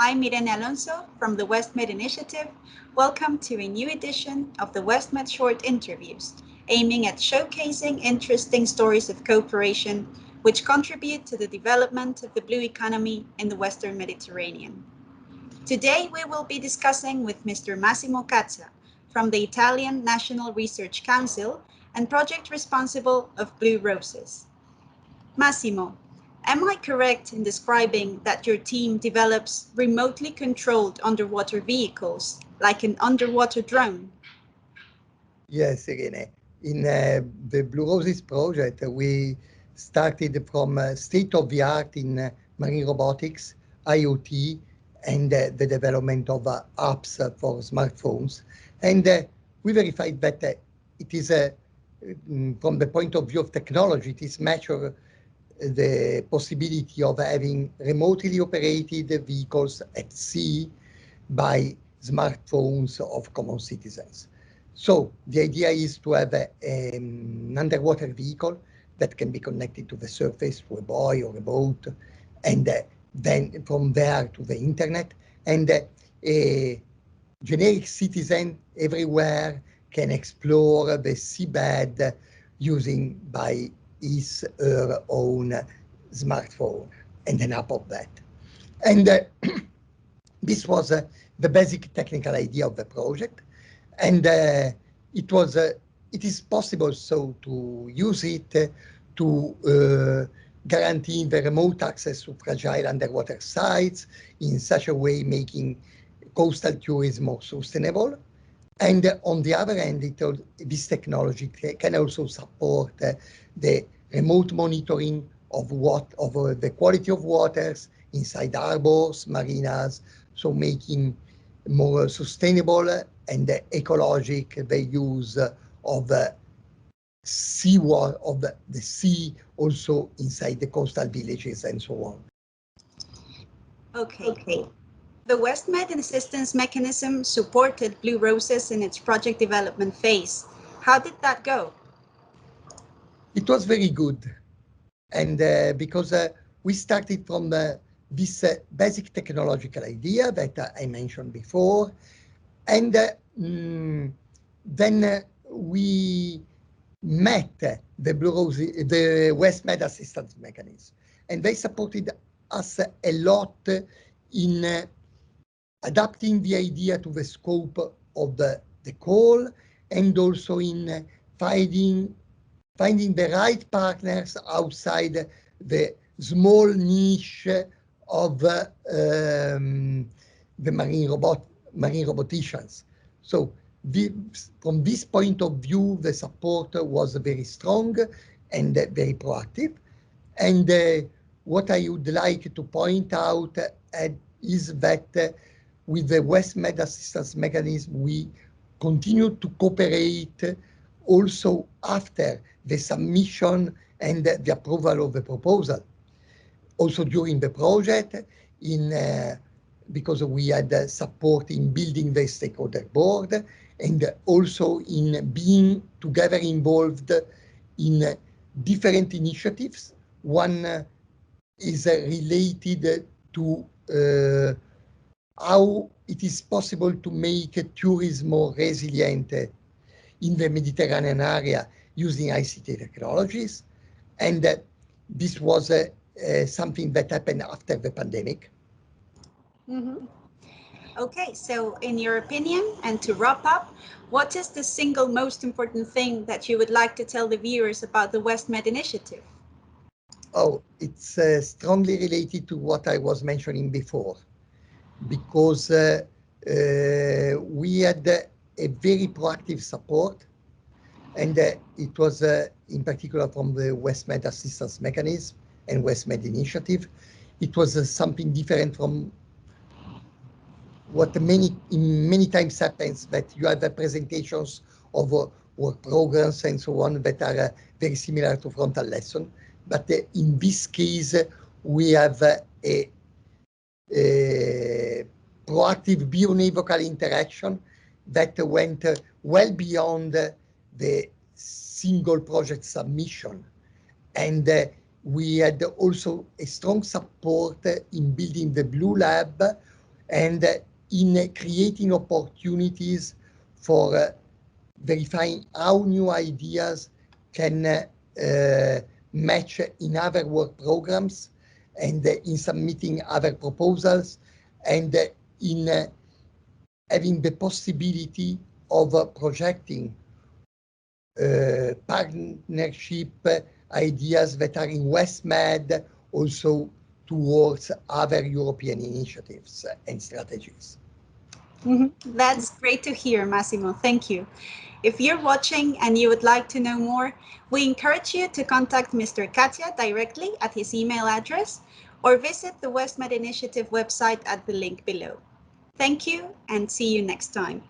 I'm Irene Alonso from the WestMED Initiative. Welcome to a new edition of the WestMED Short Interviews, aiming at showcasing interesting stories of cooperation which contribute to the development of the blue economy in the Western Mediterranean. Today we will be discussing with Mr. Massimo Caccia from the Italian National Research Council and project responsible of Blue RoSES. Massimo, am I correct in describing that your team develops remotely controlled underwater vehicles, like an underwater drone? Yes, Irene. In the Blue RoSES project, we started from state-of-the-art in marine robotics, IoT, and the development of apps for smartphones. And we verified that it is, from the point of view of technology, it is mature the possibility of having remotely operated vehicles at sea by smartphones of common citizens. So the idea is to have an underwater vehicle that can be connected to the surface, to a buoy or a boat, and then from there to the internet. And a generic citizen everywhere can explore the seabed using by his her own smartphone and an app of that. And this was the basic technical idea of the project. And it is possible so to use it to guarantee the remote access to fragile underwater sites, in such a way making coastal tourism more sustainable. And on the other hand, this technology can also support the remote monitoring of the quality of waters inside harbors, marinas, so making more sustainable and ecologic the use of the sea also inside the coastal villages and so on. Okay. The WestMed Assistance Mechanism supported Blue RoSES in its project development phase. How did that go? It was very good. And because we started from this basic technological idea that I mentioned before, and then we met the WestMed Assistance Mechanism, and they supported us a lot in adapting the idea to the scope of the call, and also in finding the right partners outside the small niche of the marine roboticians. So from this point of view, the support was very strong and very proactive. And what I would like to point out is that with the WestMed Assistance Mechanism, we continue to cooperate also after the submission and the approval of the proposal. Also during the project, because we had support in building the stakeholder board, and also in being together involved in different initiatives. One is related to how it is possible to make tourism more resilient in the Mediterranean area using ICT technologies. And this was something that happened after the pandemic. Mm-hmm. Okay, so in your opinion, and to wrap up, what is the single most important thing that you would like to tell the viewers about the WestMed initiative? Oh, it's strongly related to what I was mentioning before, because we had a very proactive support, and it was in particular from the WestMed Assistance Mechanism and WestMed Initiative. It was something different from what many times happens, that you have presentations of work programs and so on that are very similar to frontal lesson. But in this case, we have a proactive bionevocal interaction that went well beyond the single project submission. And we had also a strong support in building the Blue Lab, and in creating opportunities for verifying how new ideas can match in other work programs, and in submitting other proposals, and in having the possibility of projecting partnership ideas that are in WestMed also towards other European initiatives and strategies. That's great to hear, Massimo. Thank you. If you're watching and you would like to know more, we encourage you to contact Mr. Caccia directly at his email address or visit the WestMed Initiative website at the link below. Thank you and see you next time.